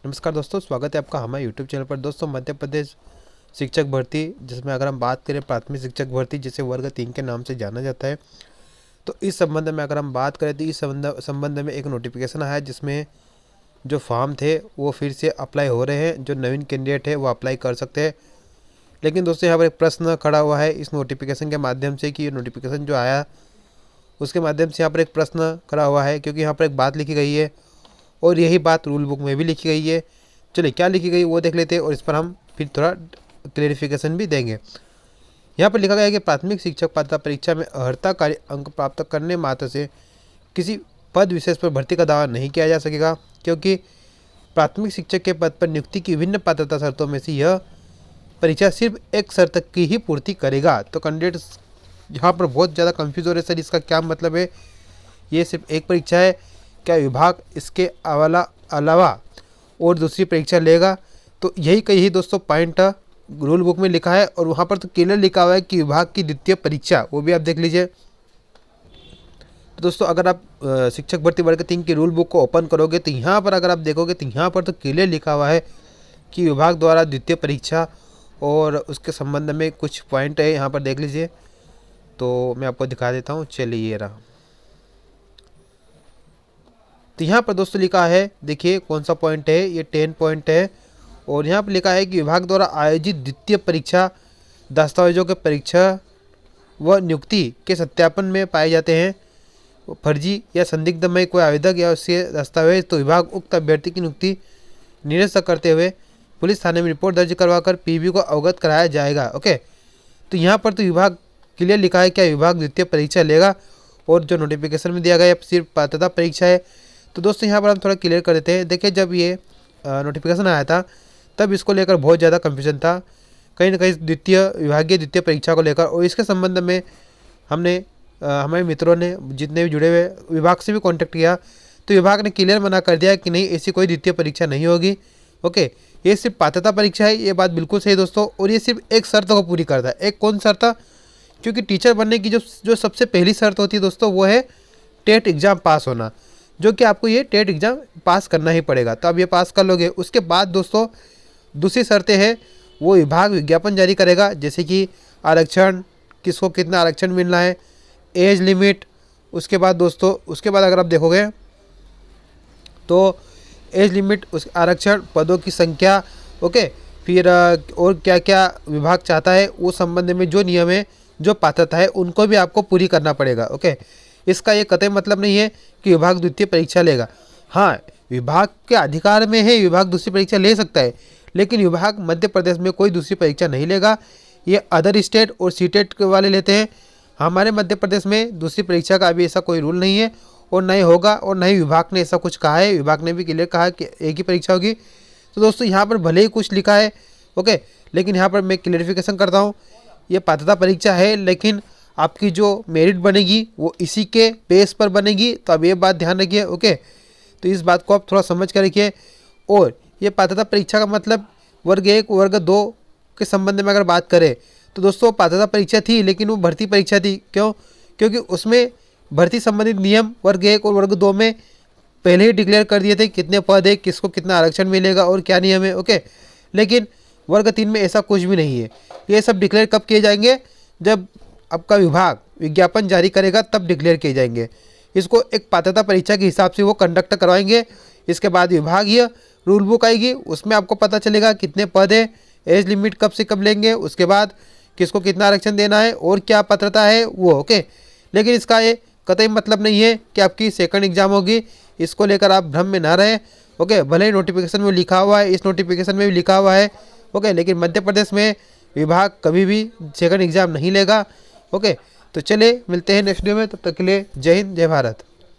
नमस्कार दोस्तों, स्वागत है आपका हमारे यूट्यूब चैनल पर। दोस्तों, मध्य प्रदेश शिक्षक भर्ती, जिसमें अगर हम बात करें प्राथमिक शिक्षक भर्ती, जिसे वर्ग 3 के नाम से जाना जाता है, तो इस संबंध में अगर हम बात करें तो इस संबंध में एक नोटिफिकेशन आया है, जिसमें जो फॉर्म थे वो फिर से अप्लाई हो रहे हैं। जो नवीन कैंडिडेट है वो अप्लाई कर सकते हैं। लेकिन दोस्तों, यहाँ पर एक प्रश्न खड़ा हुआ है इस नोटिफिकेशन के माध्यम से कि ये नोटिफिकेशन जो आया उसके माध्यम से यहाँ पर एक प्रश्न खड़ा हुआ है, क्योंकि यहाँ पर एक बात लिखी गई है और यही बात रूल बुक में भी लिखी गई है। चलिए, क्या लिखी गई वो देख लेते हैं और इस पर हम फिर थोड़ा क्लेरिफिकेशन भी देंगे। यहाँ पर लिखा गया है कि प्राथमिक शिक्षक पात्रता परीक्षा में अर्हताकारी अंक प्राप्त करने मात्र से किसी पद विशेष पर भर्ती का दावा नहीं किया जा सकेगा, क्योंकि प्राथमिक शिक्षक के पद पर नियुक्ति की विभिन्न पात्रता शर्तों में से यह परीक्षा सिर्फ एक शर्त की ही पूर्ति करेगा। तो कैंडिडेट यहाँ पर बहुत ज़्यादा कंफ्यूज हो रहे सर, इसका क्या मतलब है? ये सिर्फ एक परीक्षा है क्या? विभाग इसके अलावा और दूसरी परीक्षा लेगा? तो यही दोस्तों पॉइंट रूल बुक में लिखा है और वहाँ पर तो क्लियर लिखा हुआ है कि विभाग की द्वितीय परीक्षा, वो भी आप देख लीजिए। तो दोस्तों, अगर आप शिक्षक भर्ती वर्ग 3 की रूल बुक को ओपन करोगे तो यहाँ पर अगर आप देखोगे तो यहाँ पर तो क्लियर लिखा हुआ है कि विभाग द्वारा द्वितीय परीक्षा, और उसके संबंध में कुछ पॉइंट है, यहाँ पर देख लीजिए। तो मैं आपको दिखा देता हूँ, चलिए ये रहा। तो यहाँ पर दोस्तों लिखा है, देखिए कौन सा पॉइंट है, ये 10 पॉइंट है। और यहाँ पर लिखा है कि विभाग द्वारा आयोजित द्वितीय परीक्षा दस्तावेजों के परीक्षा व नियुक्ति के सत्यापन में पाए जाते हैं फर्जी या संदिग्ध में कोई आवेदक या उसके दस्तावेज, तो विभाग उक्त अभ्यर्थी की नियुक्ति निरस्त करते हुए पुलिस थाने में रिपोर्ट दर्ज करवाकर पीबी को अवगत कराया जाएगा। ओके, तो यहाँ पर तो विभाग क्लियर लिखा है क्या विभाग द्वितीय परीक्षा लेगा, और जो नोटिफिकेशन में दिया गया है सिर्फ पात्रता परीक्षा है। तो दोस्तों, यहाँ पर हम थोड़ा क्लियर कर देते हैं। देखिए, जब ये नोटिफिकेशन आया था तब इसको लेकर बहुत ज़्यादा कन्फ्यूजन था, कहीं ना कहीं विभागीय द्वितीय परीक्षा को लेकर, और इसके संबंध में हमने हमारे मित्रों ने जितने भी जुड़े हुए विभाग से भी कांटेक्ट किया, तो विभाग ने क्लियर मना कर दिया कि नहीं, ऐसी कोई द्वितीय परीक्षा नहीं होगी। ओके, ये सिर्फ पात्रता परीक्षा है, ये बात बिल्कुल सही दोस्तों। और ये सिर्फ एक शर्त को पूरी करता है। एक कौन शर्त? क्योंकि टीचर बनने की जो सबसे पहली शर्त होती है दोस्तों, वो है टेट एग्ज़ाम पास होना, जो कि आपको ये टेट एग्ज़ाम पास करना ही पड़ेगा। तो अब ये पास कर लोगे, उसके बाद दोस्तों दूसरी शर्तें हैं, वो विभाग विज्ञापन जारी करेगा, जैसे कि आरक्षण, किसको कितना आरक्षण मिलना है, एज लिमिट। उसके बाद दोस्तों, उसके बाद अगर आप देखोगे तो एज लिमिट, उस आरक्षण, पदों की संख्या, ओके, फिर और क्या क्या विभाग चाहता है उस संबंध में जो नियम है, जो पात्रता है, उनको भी आपको पूरी करना पड़ेगा। ओके, इसका ये कतई मतलब नहीं है कि विभाग द्वितीय परीक्षा लेगा। हाँ, विभाग के अधिकार में है, विभाग दूसरी परीक्षा ले सकता है, लेकिन विभाग मध्य प्रदेश में कोई दूसरी परीक्षा नहीं लेगा। ये अदर स्टेट और सीटेट वाले लेते हैं। हमारे मध्य प्रदेश में दूसरी परीक्षा का अभी ऐसा कोई रूल नहीं है और ना ही होगा, और ना ही विभाग ने ऐसा कुछ कहा है। विभाग ने भी क्लियर कहा है कि एक ही परीक्षा होगी। तो दोस्तों, यहाँ पर भले ही कुछ लिखा है, ओके, लेकिन यहाँ पर मैं क्लियरिफिकेशन करता हूँ, ये पात्रता परीक्षा है, लेकिन आपकी जो मेरिट बनेगी वो इसी के बेस पर बनेगी। तो अब ये बात ध्यान रखिए। ओके, तो इस बात को आप थोड़ा समझ कर रखिए। और ये पात्रता परीक्षा का मतलब वर्ग 1 वर्ग 2 के संबंध में अगर बात करें तो दोस्तों, पात्रता परीक्षा थी, लेकिन वो भर्ती परीक्षा थी। क्यों? क्योंकि उसमें भर्ती संबंधित नियम वर्ग 1 और वर्ग 2 में पहले ही डिक्लेयर कर दिए थे, कितने पद है, किसको कितना आरक्षण मिलेगा और क्या नियम है। ओके, लेकिन वर्ग 3 में ऐसा कुछ भी नहीं है। ये सब डिक्लेयर कब किए जाएंगे? जब आपका विभाग विज्ञापन जारी करेगा, तब डिक्लेयर किए जाएंगे। इसको एक पात्रता परीक्षा के हिसाब से वो कंडक्ट करवाएंगे। इसके बाद विभागीय रूल बुक आएगी, उसमें आपको पता चलेगा कितने पद है, एज लिमिट कब से कब लेंगे, उसके बाद किसको कितना आरक्षण देना है और क्या पात्रता है वो। ओके, लेकिन इसका ये कतई मतलब नहीं है कि आपकी सेकंड एग्जाम होगी। इसको लेकर आप भ्रम में ना रहें। ओके, भले ही नोटिफिकेशन में लिखा हुआ है, इस नोटिफिकेशन में भी लिखा हुआ है, ओके, लेकिन मध्य प्रदेश में विभाग कभी भी सेकंड एग्जाम नहीं लेगा। ओके, तो चलिए मिलते हैं नेक्स्ट वीडियो में, तब तक के लिए जय हिंद, जय भारत।